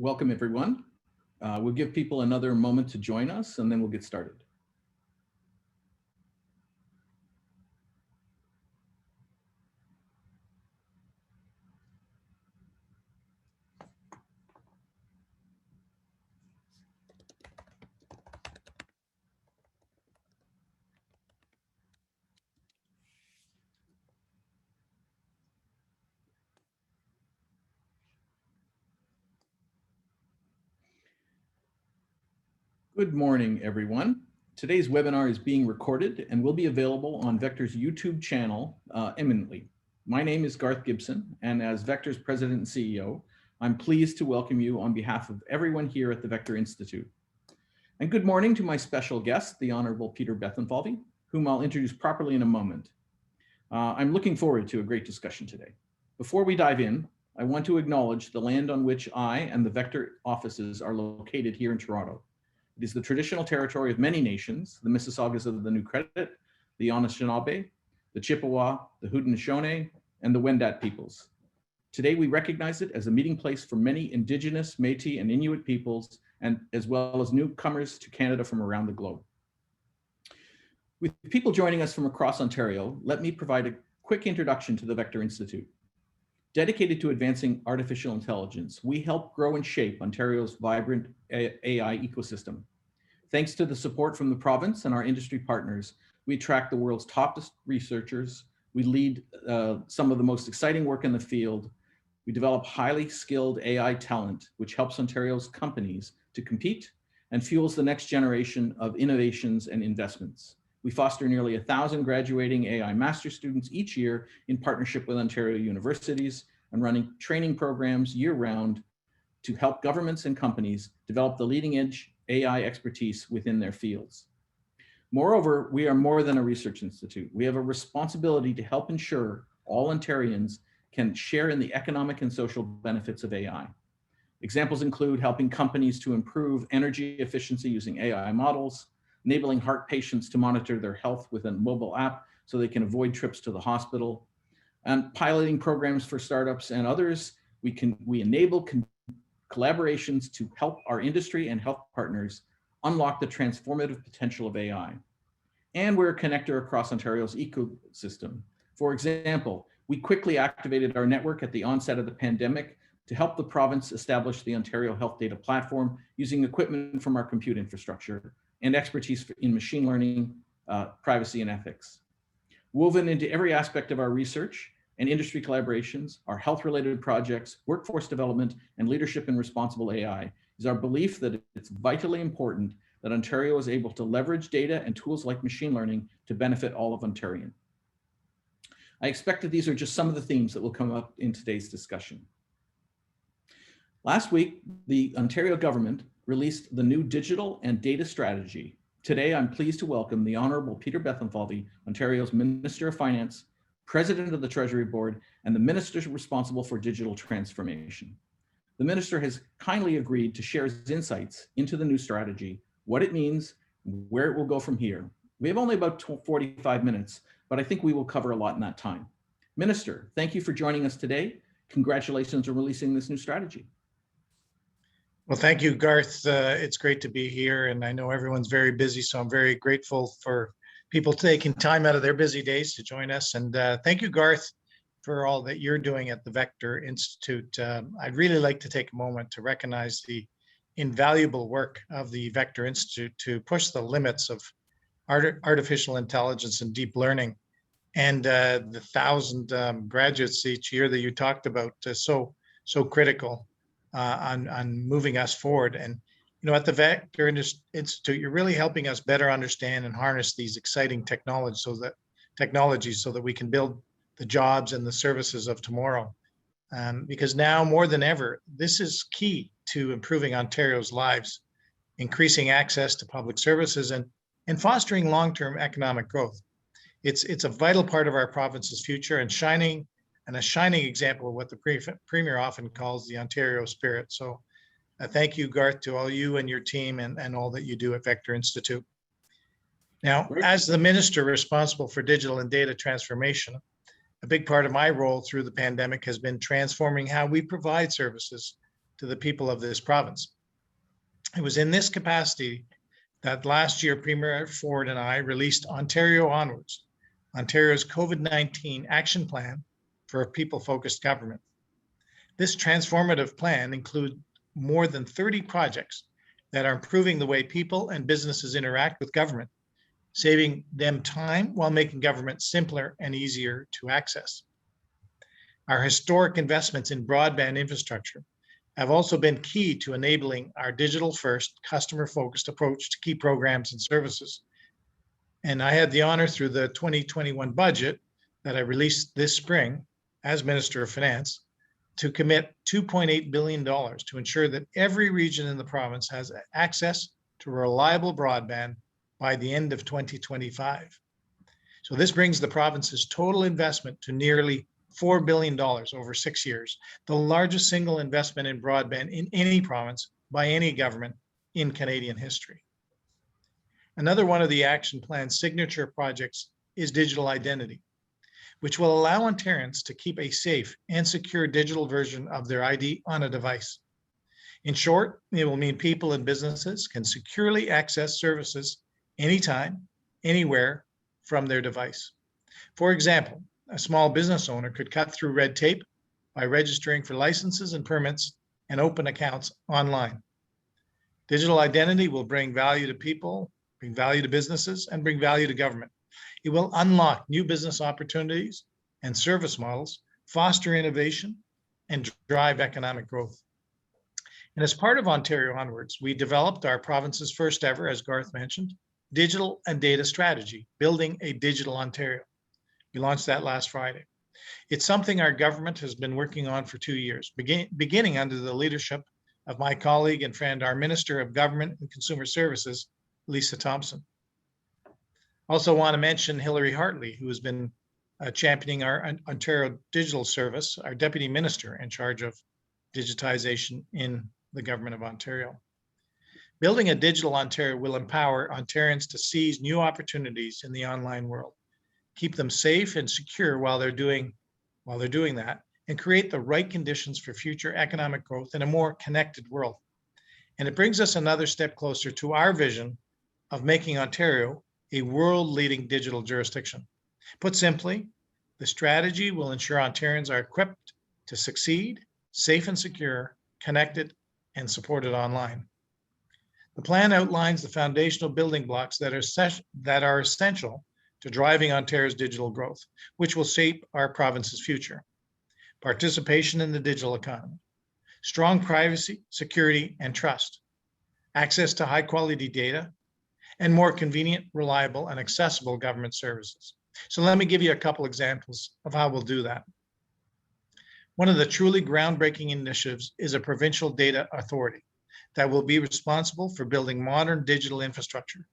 Welcome, everyone. We'll give people another moment to join us, and then we'll get started. Good morning, everyone. Today's webinar is being recorded and will be available on Vector's YouTube channel imminently. My name is Garth Gibson, and as Vector's President and CEO, I'm pleased to welcome you on behalf of everyone here at the Vector Institute. And good morning to my special guest, the Honourable Peter Bethlenfalvy, whom I'll introduce properly in a moment. I'm looking forward to a great discussion today. Before we dive in, I want to acknowledge the land on which I and the Vector offices are located here in Toronto. It is the traditional territory of many nations, the Mississaugas of the New Credit, the Anishinaabe, the Chippewa, the Haudenosaunee, and the Wendat peoples. Today, we recognize it as a meeting place for many Indigenous, Métis, and Inuit peoples, and as well as newcomers to Canada from around the globe. With people joining us from across Ontario, let me provide a quick introduction to the Vector Institute. Dedicated to advancing artificial intelligence, we help grow and shape Ontario's vibrant AI ecosystem. Thanks to the support from the province and our industry partners, we attract the world's top researchers. We lead some of the most exciting work in the field. We develop highly skilled AI talent, which helps Ontario's companies to compete and fuels the next generation of innovations and investments. We foster nearly 1,000 graduating AI master students each year in partnership with Ontario universities and running training programs year-round to help governments and companies develop the leading-edge AI expertise within their fields. Moreover, we are more than a research institute. We have a responsibility to help ensure all Ontarians can share in the economic and social benefits of AI. Examples include helping companies to improve energy efficiency using AI models, enabling heart patients to monitor their health with a mobile app so they can avoid trips to the hospital, and piloting programs for startups and others. We enable collaborations to help our industry and health partners unlock the transformative potential of AI. And we're a connector across Ontario's ecosystem. For example, we quickly activated our network at the onset of the pandemic to help the province establish the Ontario Health Data Platform using equipment from our compute infrastructure and expertise in machine learning, privacy, and ethics. Woven into every aspect of our research and industry collaborations, our health-related projects, workforce development, and leadership in responsible AI is our belief that it's vitally important that Ontario is able to leverage data and tools like machine learning to benefit all of Ontarians. I expect that these are just some of the themes that will come up in today's discussion. Last week, the Ontario government released the new digital and data strategy. Today, I'm pleased to welcome the Honourable Peter Bethlenfalvy, Ontario's Minister of Finance, President of the Treasury Board, and the Minister responsible for digital transformation. The Minister has kindly agreed to share his insights into the new strategy, what it means, where it will go from here. We have only about 45 minutes, but I think we will cover a lot in that time. Minister, thank you for joining us today. Congratulations on releasing this new strategy. Well, thank you, Garth. It's great to be here, and I know everyone's very busy, so I'm very grateful for people taking time out of their busy days to join us. And thank you, Garth, for all that you're doing at the Vector Institute. I'd really like to take a moment to recognize the invaluable work of the Vector Institute to push the limits of artificial intelligence and deep learning, and the 1,000 graduates each year that you talked about, so critical on moving us forward. And at the Vector Institute, you're really helping us better understand and harness these exciting technologies so that we can build the jobs and the services of tomorrow. Because now more than ever, this is key to improving Ontario's lives, increasing access to public services, and fostering long-term economic growth. It's a vital part of our province's future, and a shining example of what the Premier often calls the Ontario spirit. So thank you, Garth, to all you and your team and all that you do at Vector Institute. Now, as the Minister responsible for digital and data transformation, a big part of my role through the pandemic has been transforming how we provide services to the people of this province. It was in this capacity that last year, Premier Ford and I released Ontario Onwards, Ontario's COVID-19 action plan for a people-focused government. This transformative plan includes more than 30 projects that are improving the way people and businesses interact with government, saving them time while making government simpler and easier to access. Our historic investments in broadband infrastructure have also been key to enabling our digital-first, customer-focused approach to key programs and services. And I had the honor through the 2021 budget that I released this spring as Minister of Finance to commit $2.8 billion to ensure that every region in the province has access to reliable broadband by the end of 2025. So this brings the province's total investment to nearly $4 billion over 6 years, the largest single investment in broadband in any province by any government in Canadian history. Another one of the action plan's signature projects is digital identity, which will allow Ontarians to keep a safe and secure digital version of their ID on a device. In short, it will mean people and businesses can securely access services anytime, anywhere from their device. For example, a small business owner could cut through red tape by registering for licenses and permits and open accounts online. Digital identity will bring value to people, bring value to businesses, and bring value to government. It will unlock new business opportunities and service models, foster innovation, and drive economic growth. And as part of Ontario Onwards, we developed our province's first ever, as Garth mentioned, digital and data strategy, building a digital Ontario. We launched that last Friday. It's something our government has been working on for 2 years, beginning under the leadership of my colleague and friend, our Minister of Government and Consumer Services, Lisa Thompson. Also want to mention Hilary Hartley, who has been championing our Ontario Digital Service, our Deputy Minister in charge of digitization in the Government of Ontario. Building a digital Ontario will empower Ontarians to seize new opportunities in the online world, keep them safe and secure while they're doing that, and create the right conditions for future economic growth in a more connected world. And it brings us another step closer to our vision of making Ontario a world-leading digital jurisdiction. Put simply, the strategy will ensure Ontarians are equipped to succeed, safe and secure, connected, and supported online. The plan outlines the foundational building blocks that are essential to driving Ontario's digital growth, which will shape our province's future. Participation in the digital economy, strong privacy, security, and trust, access to high-quality data, and more convenient, reliable, and accessible government services. So let me give you a couple examples of how we'll do that. One of the truly groundbreaking initiatives is a provincial data authority that will be responsible for building modern digital infrastructure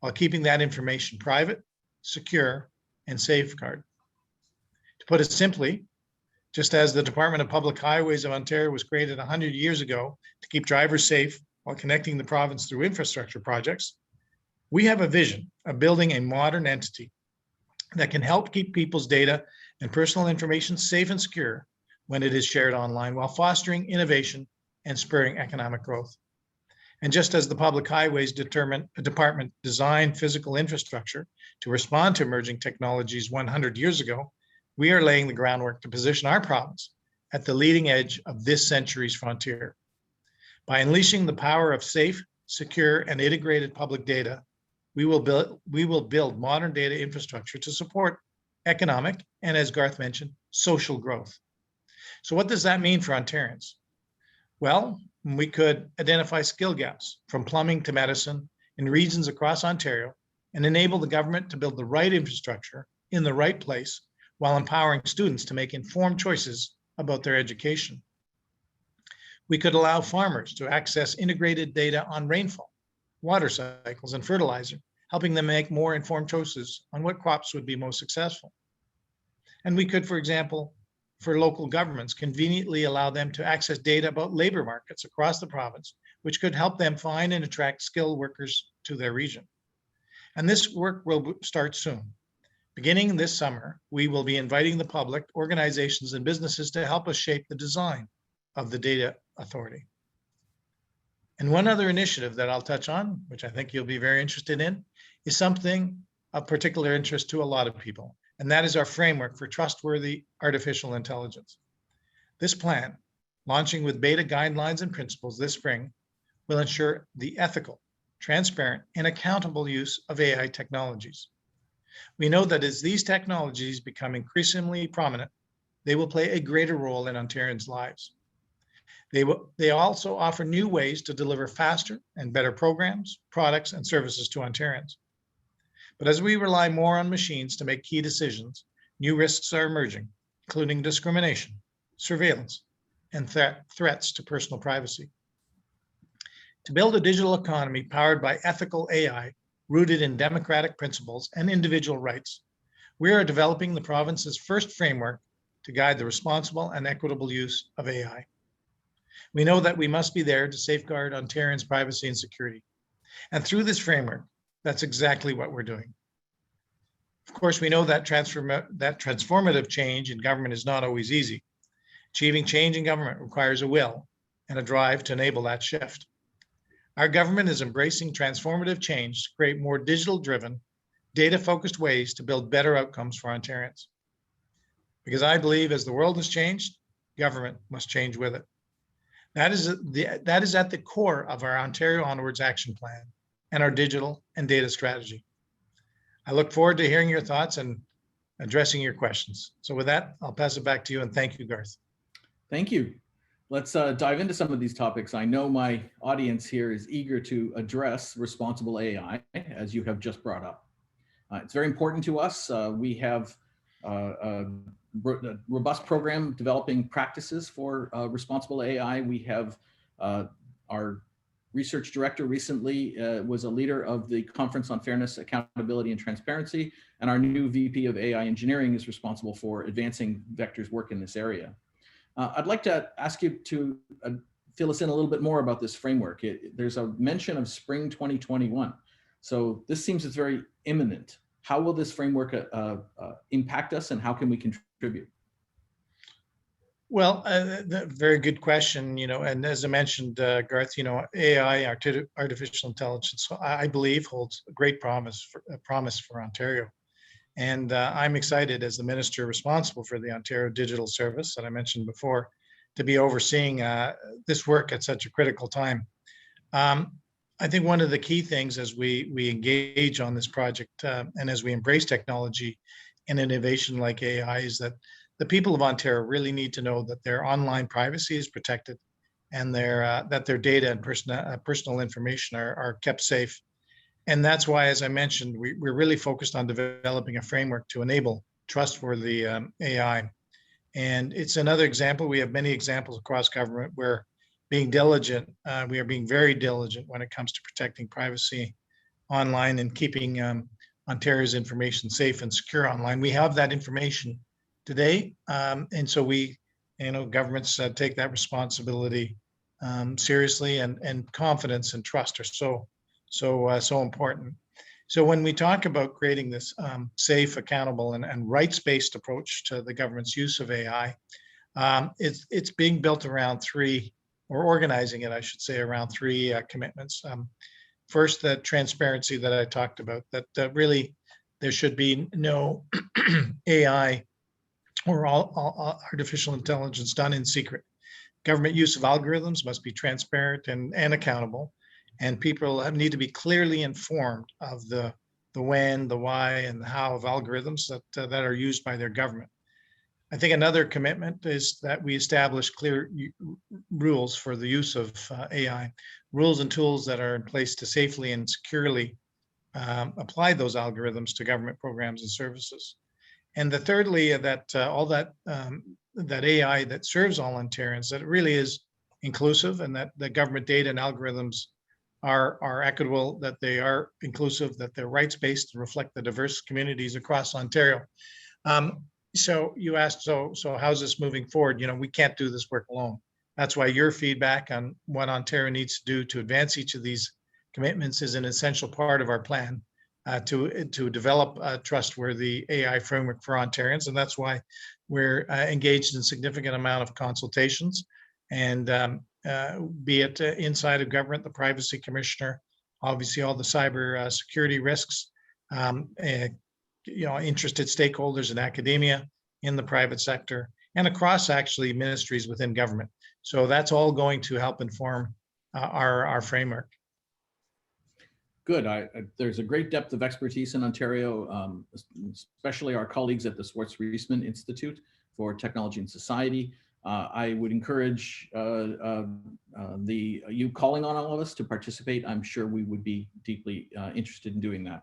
while keeping that information private, secure, and safeguarded. To put it simply, just as the Department of Public Highways of Ontario was created 100 years ago to keep drivers safe while connecting the province through infrastructure projects, we have a vision of building a modern entity that can help keep people's data and personal information safe and secure when it is shared online, while fostering innovation and spurring economic growth. And just as the Public Highways Department designed physical infrastructure to respond to emerging technologies 100 years ago, we are laying the groundwork to position our province at the leading edge of this century's frontier. By unleashing the power of safe, secure, and integrated public data, we will build modern data infrastructure to support economic and, as Garth mentioned, social growth. So what does that mean for Ontarians? Well, we could identify skill gaps from plumbing to medicine in regions across Ontario and enable the government to build the right infrastructure in the right place while empowering students to make informed choices about their education. We could allow farmers to access integrated data on rainfall, water cycles, and fertilizer, helping them make more informed choices on what crops would be most successful. And we could, for example, for local governments, conveniently allow them to access data about labor markets across the province, which could help them find and attract skilled workers to their region. And this work will start soon. Beginning this summer, we will be inviting the public, organizations, and businesses to help us shape the design of the Data Authority. And one other initiative that I'll touch on, which I think you'll be very interested in, is something of particular interest to a lot of people, and that is our framework for trustworthy artificial intelligence. This plan, launching with beta guidelines and principles this spring, will ensure the ethical, transparent, and accountable use of AI technologies. We know that as these technologies become increasingly prominent, they will play a greater role in Ontarians' lives. They also offer new ways to deliver faster and better programs, products, and services to Ontarians. But as we rely more on machines to make key decisions, new risks are emerging, including discrimination, surveillance, and threats to personal privacy. To build a digital economy powered by ethical AI, rooted in democratic principles and individual rights, we are developing the province's first framework to guide the responsible and equitable use of AI. We know that we must be there to safeguard Ontarians' privacy and security. And through this framework, that's exactly what we're doing. Of course, we know that transformative change in government is not always easy. Achieving change in government requires a will and a drive to enable that shift. Our government is embracing transformative change to create more digital-driven, data-focused ways to build better outcomes for Ontarians. Because I believe as the world has changed, government must change with it. That is at the core of our Ontario Onwards Action Plan and our digital and data strategy. I look forward to hearing your thoughts and addressing your questions. So with that, I'll pass it back to you, and thank you, Garth. Thank you. Let's dive into some of these topics. I know my audience here is eager to address responsible AI, as you have just brought up. It's very important to us. We have a robust program developing practices for responsible AI. We have our research director recently was a leader of the Conference on Fairness, Accountability, and Transparency, and our new VP of AI Engineering is responsible for advancing Vector's work in this area. I'd like to ask you to fill us in a little bit more about this framework. There's a mention of spring 2021. So this seems it's very imminent. How will this framework impact us, and how can we contribute? Well, very good question, and as I mentioned, Garth, AI, artificial intelligence, I believe holds a great promise for Ontario. And I'm excited as the minister responsible for the Ontario Digital Service that I mentioned before to be overseeing this work at such a critical time. I think one of the key things as we engage on this project and as we embrace technology and innovation like AI is that the people of Ontario really need to know that their online privacy is protected and that their data and personal information are kept safe. And that's why, as I mentioned, we're really focused on developing a framework to enable trustworthy AI. And it's another example. We have many examples across government where being diligent, we are being very diligent when it comes to protecting privacy online and keeping Ontario's information safe and secure online. We have that information today. And so governments take that responsibility seriously, and confidence and trust are so important. So when we talk about creating this safe, accountable, and rights-based approach to the government's use of AI, it's being built around three or organizing it, I should say, around three commitments. First, the transparency that I talked about, that really there should be no AI or all artificial intelligence done in secret. Government use of algorithms must be transparent and accountable, and people need to be clearly informed of the when, the why, and the how of algorithms that are used by their government. I think another commitment is that we establish clear rules for the use of AI, rules and tools that are in place to safely and securely apply those algorithms to government programs and services. And the thirdly, that all that that AI that serves all Ontarians, that it really is inclusive, and that the government data and algorithms are equitable, that they are inclusive, that they're rights-based and reflect the diverse communities across Ontario. So you asked, so how's this moving forward? You know, we can't do this work alone. That's why your feedback on what Ontario needs to do to advance each of these commitments is an essential part of our plan to develop a trustworthy AI framework for Ontarians. And that's why we're engaged in significant amount of consultations, and be it inside of government, the privacy commissioner, obviously all the cyber security risks, interested stakeholders in academia, in the private sector, and across actually ministries within government. So that's all going to help inform our framework. Good. There's a great depth of expertise in Ontario, especially our colleagues at the Swartz-Reisman Institute for Technology and Society. I would encourage you calling on all of us to participate. I'm sure we would be deeply interested in doing that.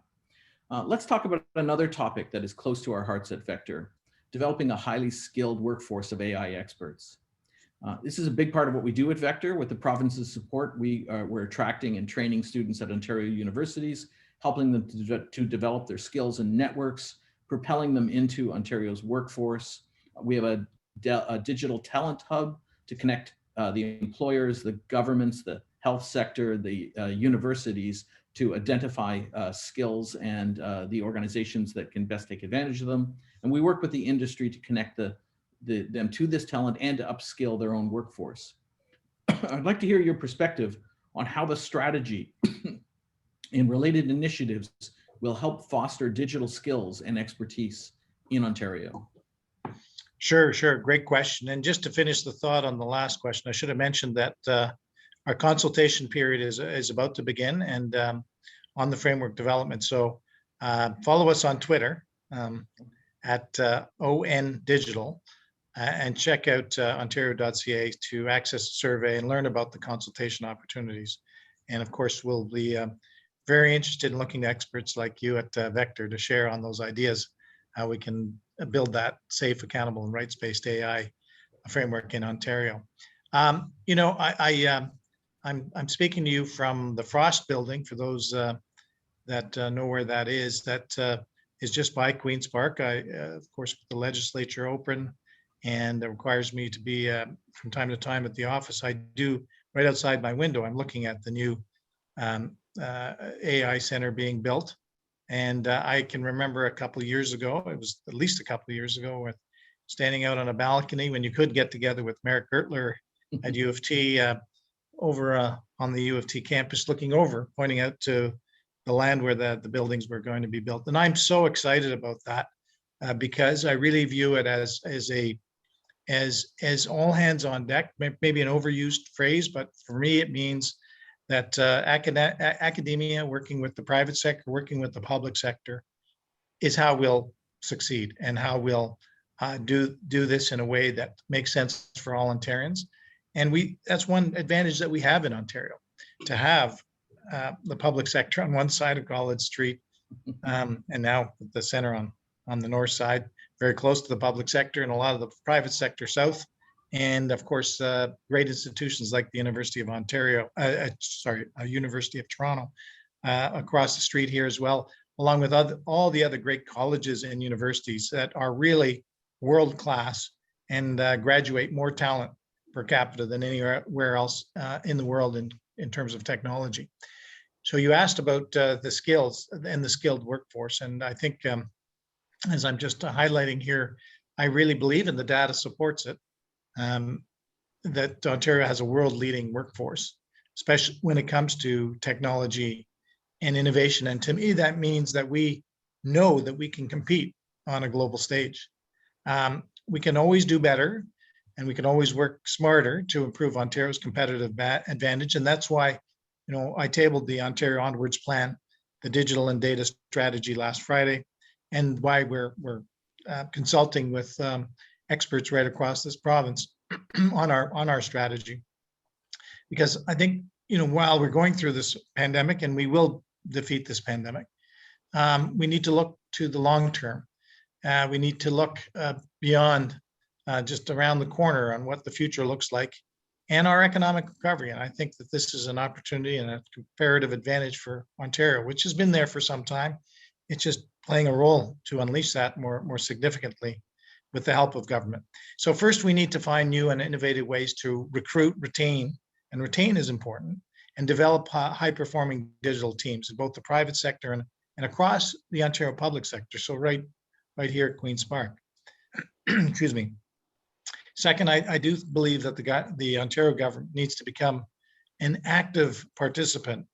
Let's talk about another topic that is close to our hearts at Vector: developing a highly skilled workforce of AI experts. This is a big part of what we do at Vector. With the province's support, we're attracting and training students at Ontario universities, helping them to develop their skills and networks, propelling them into Ontario's workforce. We have a digital talent hub to connect the employers, the governments, the health sector, the universities, to identify skills and the organizations that can best take advantage of them. And we work with the industry to connect them to this talent and to upskill their own workforce. I'd like to hear your perspective on how the strategy and related initiatives will help foster digital skills and expertise in Ontario. Sure. Great question. And just to finish the thought on the last question, I should have mentioned that our consultation period is about to begin, and on the framework development. So follow us on Twitter at ON Digital, and check out ontario.ca to access the survey and learn about the consultation opportunities. And of course, we'll be very interested in looking to experts like you at Vector to share on those ideas, how we can build that safe, accountable, and rights-based AI framework in Ontario. I'm speaking to you from the Frost Building, for those that know where that is. That is just by Queen's Park. Of course, with the legislature open, and it requires me to be from time to time at the office. I do, right outside my window, I'm looking at the new AI center being built. And I can remember a couple of years ago, it was at least a couple of years ago, with standing out on a balcony when you could get together with Merrick Gertler at U of T over on the U of T campus, looking over, pointing out to the land where the buildings were going to be built. And I'm so excited about that because I really view it as all hands on deck, maybe an overused phrase, but for me, it means that academia working with the private sector, working with the public sector, is how we'll succeed, and how we'll do this in a way that makes sense for all Ontarians. And that's one advantage that we have in Ontario, to have the public sector on one side of College Street, and now the center on the north side, very close to the public sector, and a lot of the private sector south. And of course, great institutions like the University of Ontario, University of Toronto, across the street here as well, along with all the other great colleges and universities that are really world class and graduate more talent per capita than anywhere else in the world in terms of technology. So you asked about the skills and the skilled workforce, and I think, as I'm just highlighting here, I really believe, and the data supports it, that Ontario has a world-leading workforce, especially when it comes to technology and innovation. And to me, that means that we know that we can compete on a global stage. We can always do better, and we can always work smarter to improve Ontario's competitive advantage. And that's why, I tabled the Ontario Onwards Plan, the digital and data strategy last Friday, and why we're consulting with experts right across this province on our strategy. Because I think, while we're going through this pandemic, and we will defeat this pandemic, we need to look to the long term. We need to look beyond just around the corner on what the future looks like and our economic recovery. And I think that this is an opportunity and a comparative advantage for Ontario, which has been there for some time. It's just playing a role to unleash that more significantly with the help of government. So first, we need to find new and innovative ways to recruit, retain, and retain is important, and develop high-performing digital teams in both the private sector and across the Ontario public sector. So right here at Queen's Park. Excuse me. Second, I do believe that the Ontario government needs to become an active participant,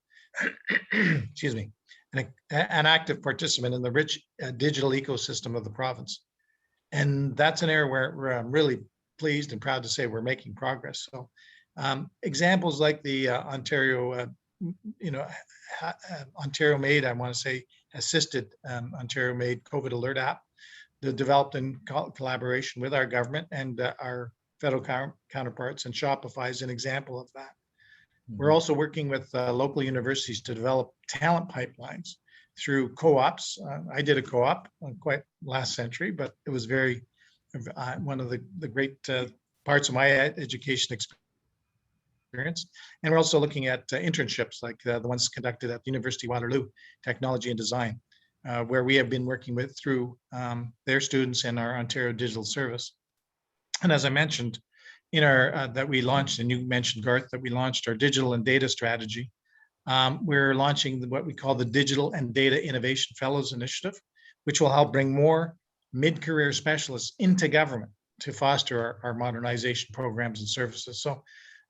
excuse me, an active participant in the rich digital ecosystem of the province. And that's an area where I'm really pleased and proud to say we're making progress. So examples like the Ontario, Ontario-made, I want to say, assisted Ontario-made COVID alert app, developed in collaboration with our government and our federal counterparts, and Shopify is an example of that. Mm-hmm. We're also working with local universities to develop talent pipelines through co-ops. I did a co-op quite last century, but it was very one of the great parts of my education experience. And we're also looking at internships like the ones conducted at the University of Waterloo, Technology and Design, where we have been working with through their students in our Ontario Digital Service. And as I mentioned, in our that we launched, and you mentioned, Garth, that we launched our digital and data strategy. We're launching what we call the Digital and Data Innovation Fellows Initiative, which will help bring more mid-career specialists into government to foster our modernization programs and services. So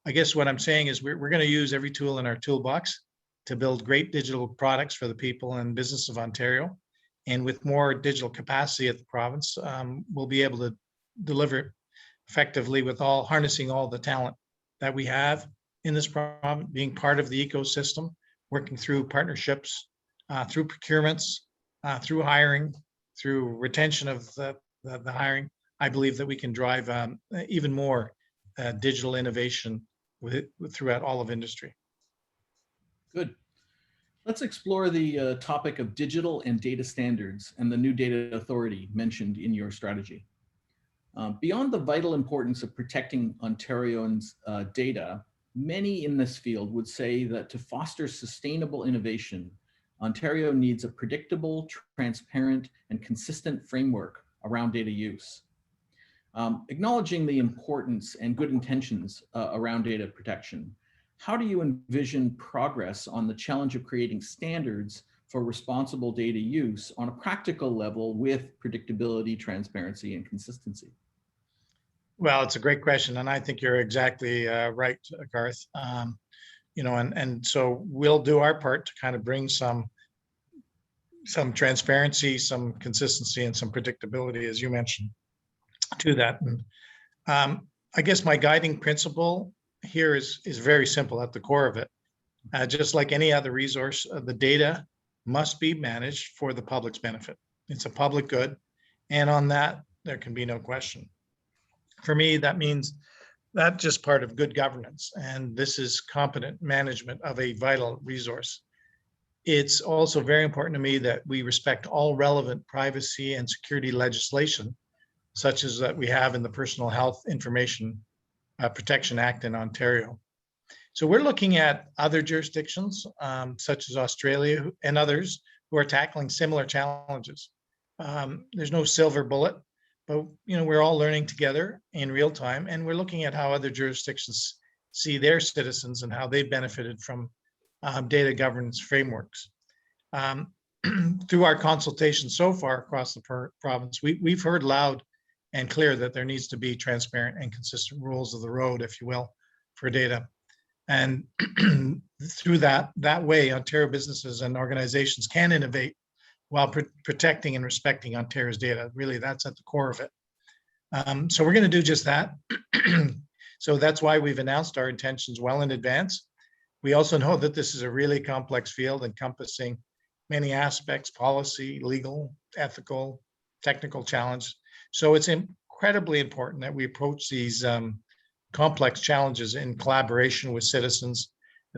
I guess what I'm saying is we're going to use every tool in our toolbox to build great digital products for the people and business of Ontario. And with more digital capacity at the province, we'll be able to deliver effectively with harnessing all the talent that we have in this province, being part of the ecosystem, working through partnerships, through procurements, through hiring, through retention of the hiring. I believe that we can drive even more digital innovation throughout all of industry. Good. Let's explore the topic of digital and data standards and the new data authority mentioned in your strategy. Beyond the vital importance of protecting Ontarians' data, many in this field would say that to foster sustainable innovation, Ontario needs a predictable, transparent, and consistent framework around data use. Acknowledging the importance and good intentions around data protection, how do you envision progress on the challenge of creating standards for responsible data use on a practical level with predictability, transparency, and consistency? Well, it's a great question, and I think you're exactly right, Garth. And so we'll do our part to kind of bring some transparency, some consistency, and some predictability, as you mentioned, to that. And I guess my guiding principle here is very simple at the core of it. Just like any other resource, the data must be managed for the public's benefit. It's a public good, and on that, there can be no question. For me, that means that's just part of good governance, and this is competent management of a vital resource. It's also very important to me that we respect all relevant privacy and security legislation, such as that we have in the Personal Health Information Protection Act in Ontario. So we're looking at other jurisdictions, such as Australia and others, who are tackling similar challenges. There's no silver bullet, but we're all learning together in real time, and we're looking at how other jurisdictions see their citizens and how they benefited from data governance frameworks. Through our consultation so far across the province, we've heard loud and clear that there needs to be transparent and consistent rules of the road, if you will, for data. And through that way, Ontario businesses and organizations can innovate while protecting and respecting Ontario's data. Really, that's at the core of it. So we're going to do just that. So that's why we've announced our intentions well in advance. We also know that this is a really complex field encompassing many aspects: policy, legal, ethical, technical challenge. So it's incredibly important that we approach these complex challenges in collaboration with citizens,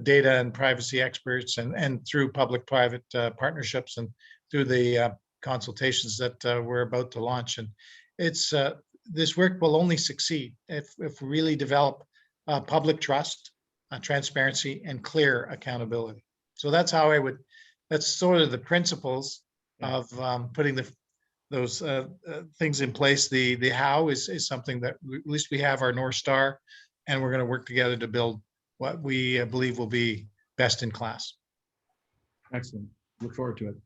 data and privacy experts, and through public-private partnerships and through the consultations that we're about to launch. And it's this work will only succeed if we really develop public trust, transparency, and clear accountability. So that's how that's sort of the principles of putting those things in place. The how is something that at least we have our North Star, and we're going to work together to build what we believe will be best in class. Excellent. Look forward to it.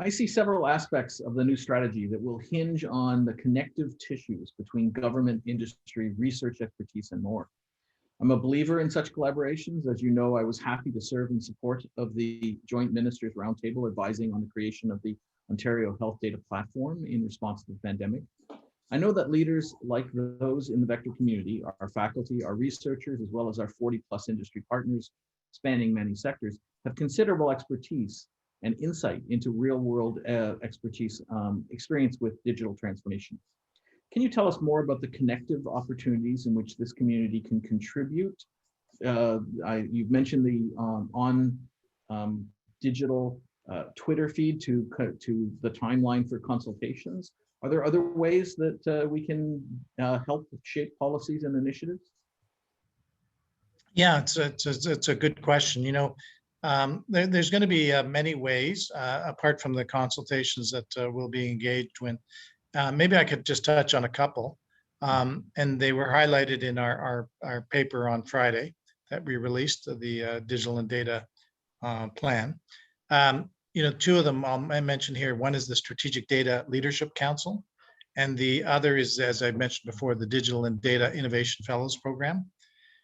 I see several aspects of the new strategy that will hinge on the connective tissues between government, industry, research expertise, and more. I'm a believer in such collaborations. As you know, I was happy to serve in support of the Joint Ministers Roundtable advising on the creation of the Ontario Health Data Platform in response to the pandemic. I know that leaders like those in the Vector community, our faculty, our researchers, as well as our 40+ industry partners spanning many sectors, have considerable expertise and insight into real-world experience with digital transformation. Can you tell us more about the connective opportunities in which this community can contribute? You've mentioned the digital Twitter feed to the timeline for consultations. Are there other ways that we can help shape policies and initiatives? Yeah, it's a good question. You know, there's going to be many ways apart from the consultations that we'll be engaged with. Maybe I could just touch on a couple, and they were highlighted in our paper on Friday that we released, the digital and data plan. You know, two of them I mentioned here. One is the Strategic Data Leadership Council, and the other is, as I mentioned before, the Digital and Data Innovation Fellows Program.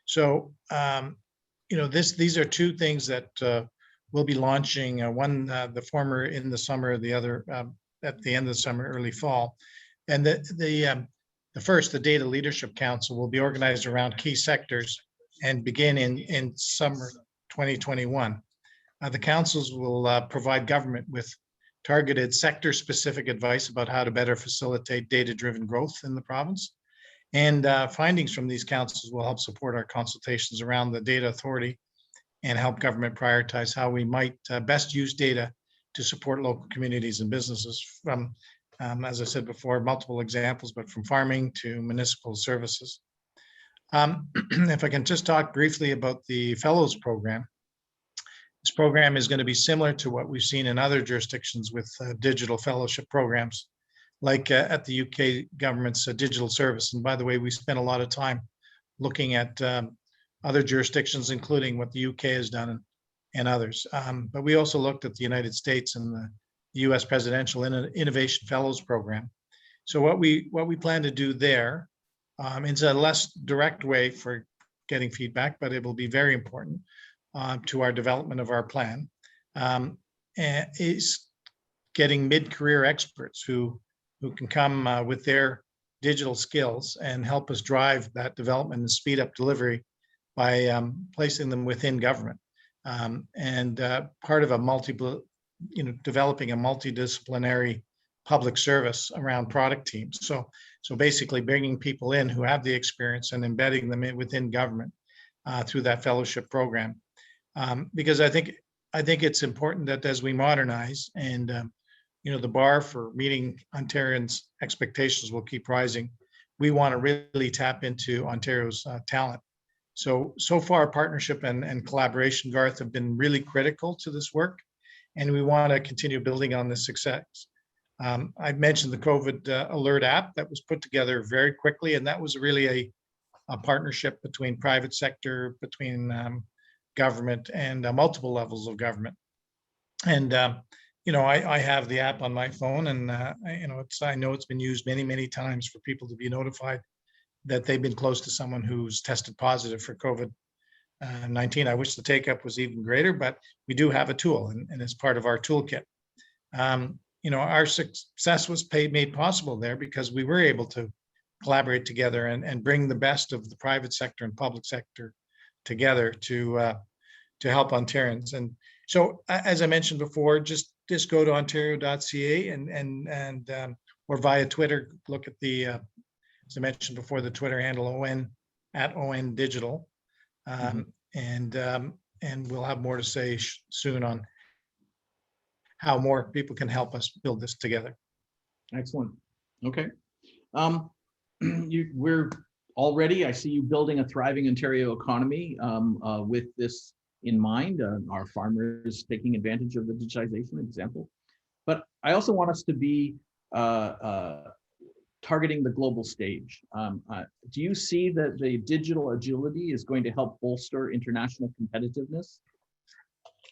So, you know, these are two things that we'll be launching. One, the former in the summer, the other at the end of the summer, early fall. And the first, the Data Leadership Council, will be organized around key sectors and begin in summer 2021. The councils will provide government with targeted sector-specific advice about how to better facilitate data-driven growth in the province. And findings from these councils will help support our consultations around the data authority and help government prioritize how we might best use data to support local communities and businesses from, as I said before, multiple examples, but from farming to municipal services. If I can just talk briefly about the Fellows Program. This program is going to be similar to what we've seen in other jurisdictions with digital fellowship programs, like at the UK government's digital service. And by the way, we spent a lot of time looking at other jurisdictions, including what the UK has done and others. But we also looked at the United States and the US Presidential Innovation Fellows Program. So what we plan to do there, it's a less direct way for getting feedback, but it will be very important to our development of our plan, is getting mid-career experts who can come with their digital skills and help us drive that development and speed up delivery by placing them within government. And part of developing a multidisciplinary public service around product teams. So basically bringing people in who have the experience and embedding them within government through that fellowship program. Because I think it's important that as we modernize and the bar for meeting Ontarians' expectations will keep rising, we want to really tap into Ontario's talent. So far, partnership and collaboration, Garth, have been really critical to this work, and we want to continue building on this success. I mentioned the COVID alert app that was put together very quickly, and that was really a partnership between private sector, between government and multiple levels of government. And I have the app on my phone, and I know it's been used many, many times for people to be notified that they've been close to someone who's tested positive for COVID-19. I wish the take-up was even greater, but we do have a tool, and it's part of our toolkit. Our success was made possible there because we were able to collaborate together and bring the best of the private sector and public sector together to help Ontarians. And so, as I mentioned before, just go to ontario.ca and or via Twitter, look at the, as I mentioned before, the Twitter handle @ON Digital. And we'll have more to say soon on how more people can help us build this together. Excellent. Okay. We're already, I see you building a thriving Ontario economy with this in mind. Our farmers taking advantage of the digitization example. But I also want us to be targeting the global stage. Do you see that the digital agility is going to help bolster international competitiveness?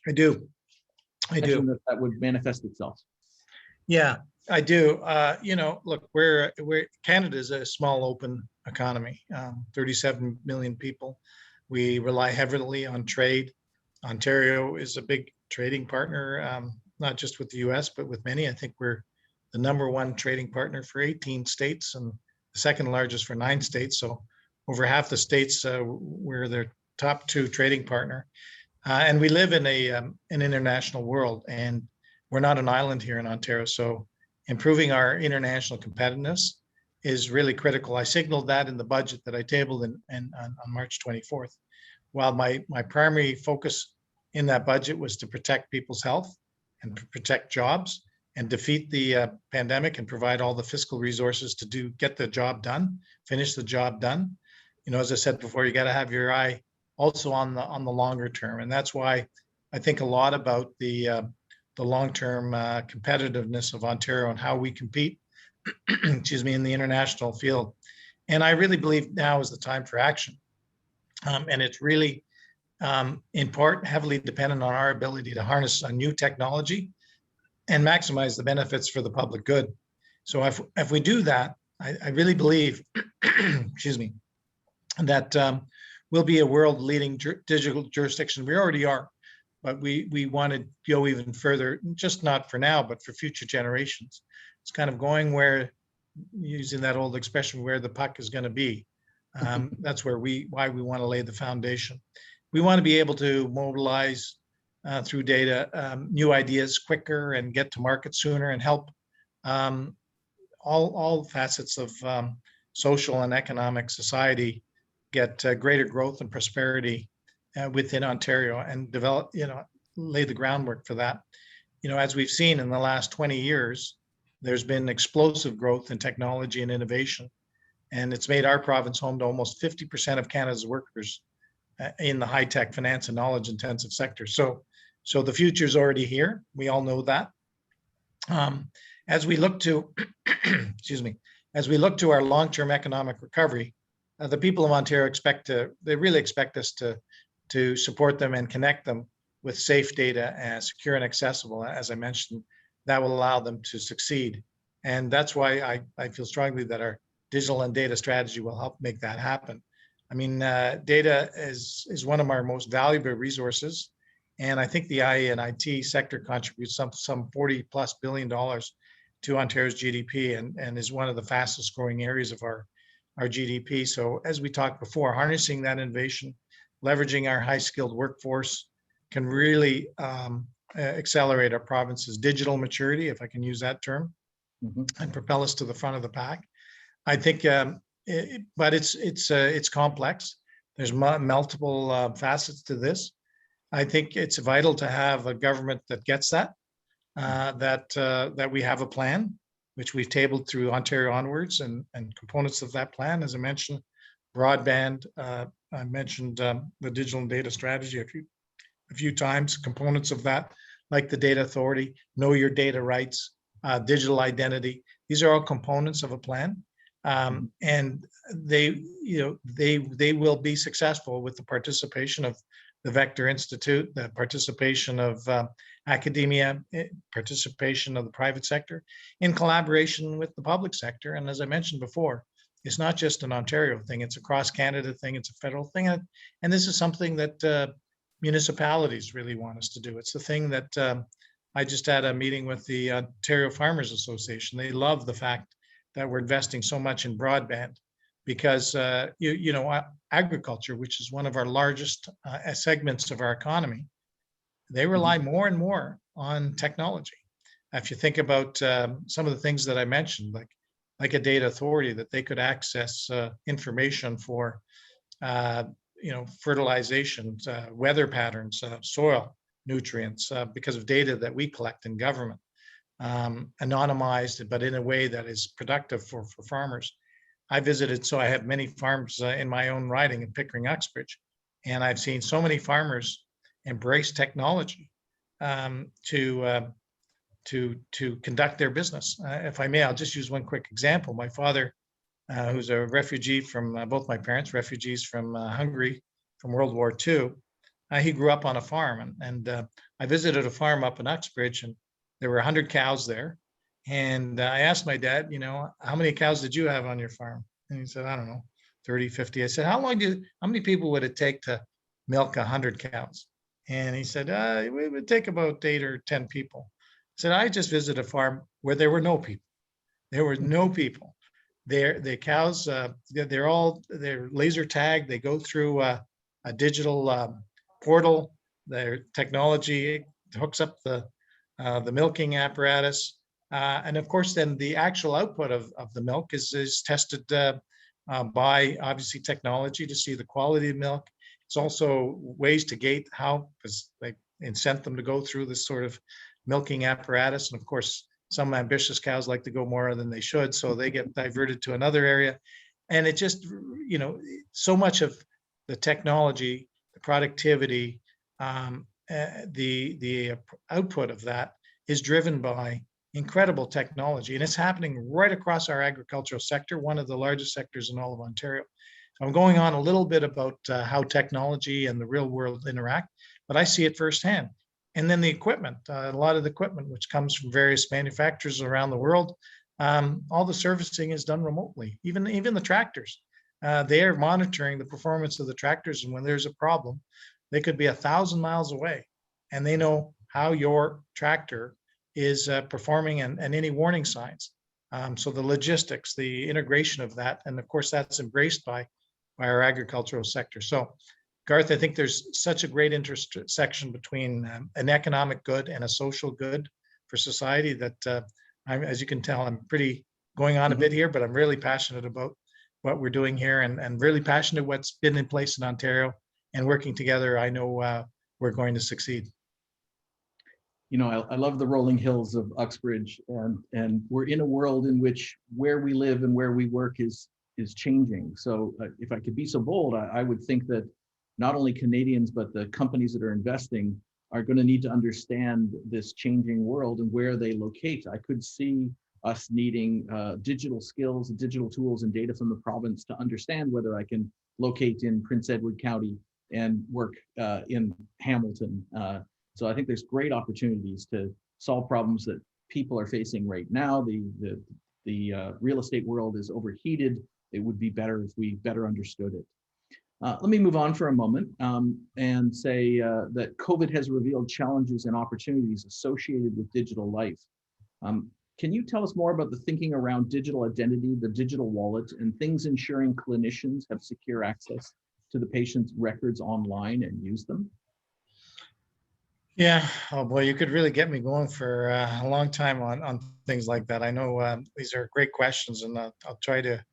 I do. That would manifest itself. Yeah, I do. Look, Canada is a small open economy, 37 million people. We rely heavily on trade. Ontario is a big trading partner, not just with the US, but with many. I think we're the #1 trading partner for 18 states and the second largest for 9 states. So over half the states, we're their top 2 trading partner. And we live in an international world, and we're not an island here in Ontario. So improving our international competitiveness is really critical. I signaled that in the budget that I tabled on March 24th. While my primary focus in that budget was to protect people's health and protect jobs and defeat the pandemic and provide all the fiscal resources to get the job done, finish the job done. As I said before, you got to have your eye also on the longer term, and that's why I think a lot about the long-term competitiveness of Ontario and how we compete, excuse me, in the international field. And I really believe now is the time for action. And it's really, in part, heavily dependent on our ability to harness a new technology and maximize the benefits for the public good. So if we do that, I really believe, excuse me, that we'll be a world-leading digital jurisdiction. We already are, but we want to go even further, just not for now, but for future generations. It's kind of going where, using that old expression, where the puck is going to be. That's why we want to lay the foundation. We want to be able to mobilize through data new ideas quicker and get to market sooner and help all facets of social and economic society get greater growth and prosperity within Ontario and develop, lay the groundwork for that. As we've seen in the last 20 years, there's been explosive growth in technology and innovation, and it's made our province home to almost 50% of Canada's workers in the high-tech, finance, and knowledge-intensive sector. So the future is already here. We all know that. As we look to, excuse me, as we look to our long-term economic recovery, the people of Ontario they really expect us to support them and connect them with safe data and secure and accessible. As I mentioned, that will allow them to succeed. And that's why I feel strongly that our digital and data strategy will help make that happen. I mean, data is one of our most valuable resources. And I think the IA and IT sector contributes some $40+ billion to Ontario's GDP and is one of the fastest growing areas of our GDP. So as we talked before, harnessing that innovation, leveraging our high-skilled workforce can really accelerate our province's digital maturity, if I can use that term, and propel us to the front of the pack. I think, but it's complex. There's multiple facets to this. I think it's vital to have a government that gets that, that we have a plan, which we've tabled through Ontario Onwards and components of that plan. As I mentioned, broadband, I mentioned the digital and data strategy a few times, components of that, like the data authority, know your data rights, digital identity. These are all components of a plan. And they will be successful with the participation of the Vector Institute, the participation of academia, participation of the private sector in collaboration with the public sector. And as I mentioned before, it's not just an Ontario thing, it's a cross Canada thing, it's a federal thing. And this is something that municipalities really want us to do. It's the thing that I just had a meeting with the Ontario Farmers Association. They love the fact that we're investing so much in broadband because, agriculture, which is one of our largest segments of our economy, they rely more and more on technology. If you think about some of the things that I mentioned, like a data authority, that they could access information for, fertilization, weather patterns, soil nutrients, because of data that we collect in government, anonymized, but in a way that is productive for farmers. I visited, so I have many farms in my own riding in Pickering, Uxbridge, and I've seen so many farmers embrace technology to conduct their business. If I may, I'll just use one quick example. My father, who's a refugee from both my parents, refugees from Hungary from World War II, he grew up on a farm, and I visited a farm up in Uxbridge, and there were 100 cows there. And I asked my dad, how many cows did you have on your farm? And he said, I don't know, 30, 50. I said, how many people would it take to milk 100 cows? And he said, it would take about 8 or 10 people. I said, I just visited a farm where there were no people. There were no people. The cows, they're laser tagged. They go through a digital portal. Their technology hooks up the milking apparatus. And of course, then the actual output of the milk is tested by obviously technology to see the quality of milk. It's also ways to gate how, because they incent them to go through this sort of milking apparatus. And of course, some ambitious cows like to go more than they should, so they get diverted to another area. And it just, so much of the technology, the productivity, the output of that is driven by incredible technology. And it's happening right across our agricultural sector, one of the largest sectors in all of Ontario. So I'm going on a little bit about how technology and the real world interact, but I see it firsthand. And then the equipment, a lot of the equipment, which comes from various manufacturers around the world, all the servicing is done remotely. Even the tractors, they are monitoring the performance of the tractors. And when there's a problem, they could be 1,000 miles away, and they know how your tractor is performing and any warning signs. So the logistics, the integration of that, and of course that's embraced by our agricultural sector. So Garth, I think there's such a great intersection between an economic good and a social good for society that as you can tell, I'm pretty going on a bit here, but I'm really passionate about what we're doing here and really passionate what's been in place in Ontario, and working together, I know we're going to succeed. I love the rolling hills of Uxbridge, and we're in a world in which where we live and where we work is changing. So if I could be so bold, I would think that not only Canadians, but the companies that are investing are going to need to understand this changing world and where they locate. I could see us needing digital skills, digital tools, and data from the province to understand whether I can locate in Prince Edward County and work in Hamilton. So I think there's great opportunities to solve problems that people are facing right now. The real estate world is overheated. It would be better if we better understood it. Let me move on for a moment and say that COVID has revealed challenges and opportunities associated with digital life. Can you tell us more about the thinking around digital identity, the digital wallet, and things ensuring clinicians have secure access to the patient's records online and use them? Yeah, oh boy, you could really get me going for a long time on things like that. I know these are great questions, and I'll try to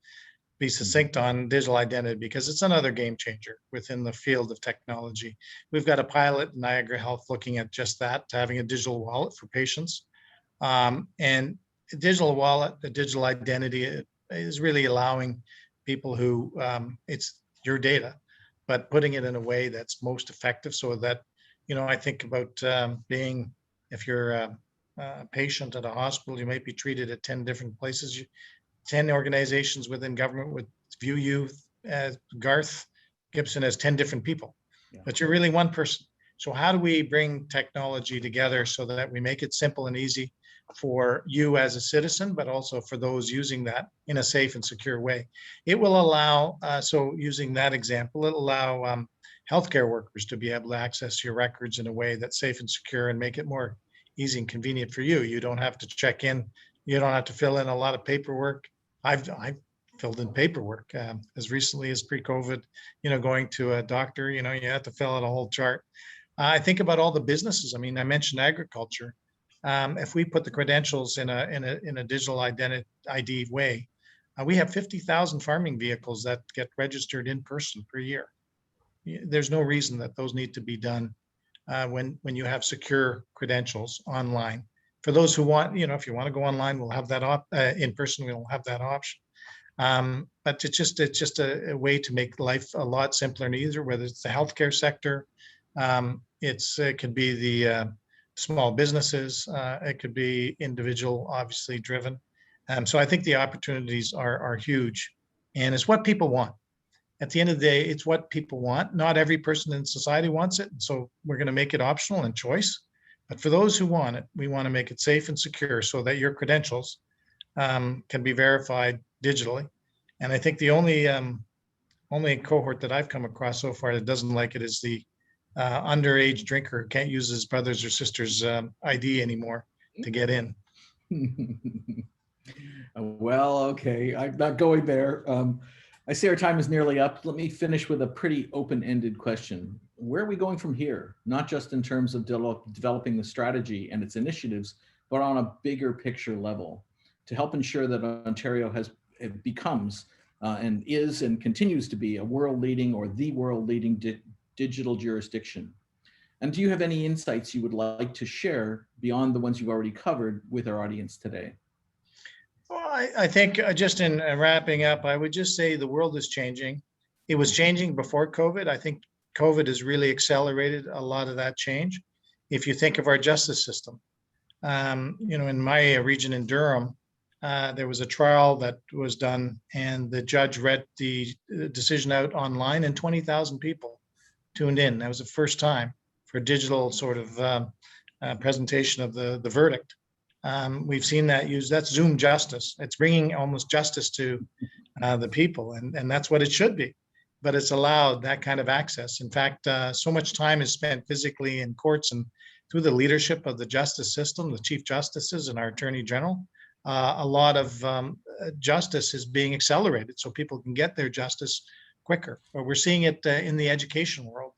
be succinct on digital identity because it's another game changer within the field of technology. We've got a pilot in Niagara Health looking at just that, having a digital wallet for patients. And a digital wallet, the digital identity is really allowing people who, it's your data, but putting it in a way that's most effective so that, I think about if you're a patient at a hospital, you might be treated at 10 different places. 10 organizations within government would view you as Garth Gibson as 10 different people. Yeah. but you're really one person. So how do we bring technology together so that we make it simple and easy for you as a citizen, but also for those using that in a safe and secure way? It will allow, so using that example, it'll allow healthcare workers to be able to access your records in a way that's safe and secure and make it more easy and convenient for you. You don't have to check in. You don't have to fill in a lot of paperwork. I've filled in paperwork as recently as pre-COVID, going to a doctor, you have to fill out a whole chart. I think about all the businesses. I mean, I mentioned agriculture. If we put the credentials in a digital ID way, we have 50,000 farming vehicles that get registered in person per year. There's no reason that those need to be done when you have secure credentials online. For those who want, if you want to go online, we'll have that in person. We'll have that option. But it's just a way to make life a lot simpler and easier. Whether it's the healthcare sector, it could be the small businesses, it could be individual, obviously driven. So I think the opportunities are huge, and it's what people want. At the end of the day, it's what people want. Not every person in society wants it, so we're going to make it optional and choice. But for those who want it, we want to make it safe and secure so that your credentials can be verified digitally. And I think the only cohort that I've come across so far that doesn't like it is the underage drinker who can't use his brother's or sister's ID anymore to get in. Well, okay, I'm not going there. I see our time is nearly up. Let me finish with a pretty open-ended question. Where are we going from here? Not just in terms of developing the strategy and its initiatives, but on a bigger picture level to help ensure that Ontario becomes and is and continues to be a world-leading or the world-leading digital jurisdiction. And do you have any insights you would like to share beyond the ones you've already covered with our audience today? Well, I think just in wrapping up, I would just say the world is changing. It was changing before COVID. I think COVID has really accelerated a lot of that change. If you think of our justice system, in my region in Durham, there was a trial that was done and the judge read the decision out online and 20,000 people tuned in. That was the first time for a digital sort of presentation of the verdict. We've seen that used. That's Zoom justice. It's bringing almost justice to the people, and that's what it should be. But it's allowed that kind of access. In fact, so much time is spent physically in courts and through the leadership of the justice system, the chief justices and our attorney general. A lot of justice is being accelerated so people can get their justice quicker. But we're seeing it in the education world,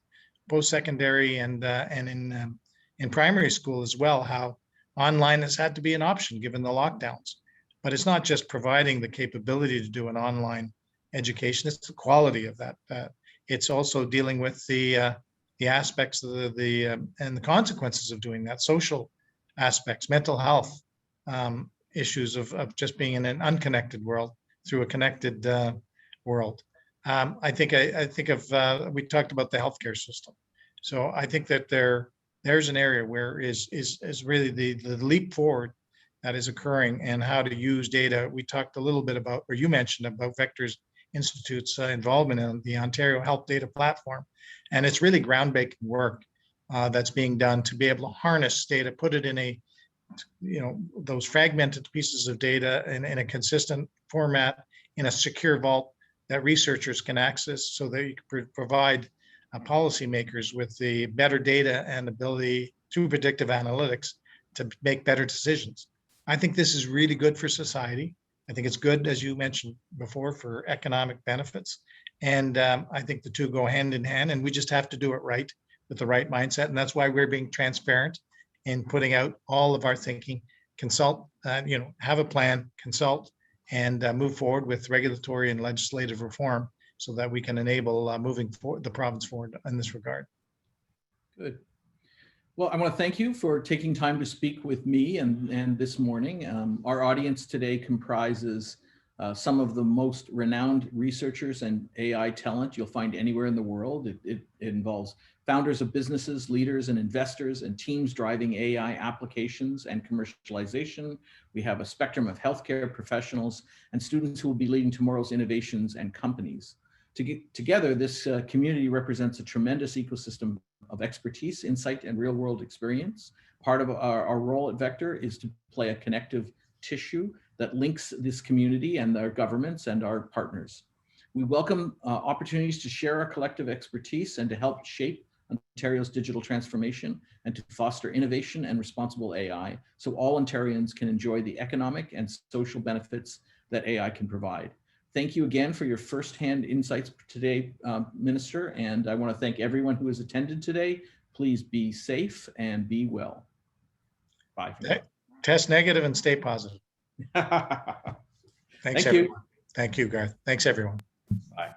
post-secondary and in primary school as well, how online has had to be an option given the lockdowns. But it's not just providing the capability to do an online education, it's the quality of that. It's also dealing with the aspects of and the consequences of doing that, social aspects, mental health issues of just being in an unconnected world through a connected world. I think of we talked about the healthcare system. So I think that there's an area where is really the leap forward that is occurring and how to use data. We talked a little bit about, or you mentioned about Vectors Institute's involvement in the Ontario Health Data Platform. And it's really groundbreaking work that's being done to be able to harness data, put it in those fragmented pieces of data in a consistent format in a secure vault that researchers can access so that you can provide policymakers with the better data and ability through predictive analytics to make better decisions. I think this is really good for society. I think it's good, as you mentioned before, for economic benefits. And I think the two go hand in hand, and we just have to do it right with the right mindset. And that's why we're being transparent in putting out all of our thinking, consult, have a plan, consult, and move forward with regulatory and legislative reform so that we can enable moving the province forward in this regard. Good. Well, I want to thank you for taking time to speak with me and this morning. Our audience today comprises some of the most renowned researchers and AI talent you'll find anywhere in the world. It involves founders of businesses, leaders and investors, and teams driving AI applications and commercialization. We have a spectrum of healthcare professionals and students who will be leading tomorrow's innovations and companies. Together, this community represents a tremendous ecosystem of expertise, insight, and real-world experience. Part of our role at Vector is to play a connective tissue that links this community and our governments and our partners. We welcome opportunities to share our collective expertise and to help shape Ontario's digital transformation and to foster innovation and responsible AI so all Ontarians can enjoy the economic and social benefits that AI can provide. Thank you again for your firsthand insights today, Minister, and I want to thank everyone who has attended today. Please be safe and be well. Bye for now. Test negative and stay positive. Thanks, Thank everyone. you. Thank you, Garth. Thanks, everyone. Bye.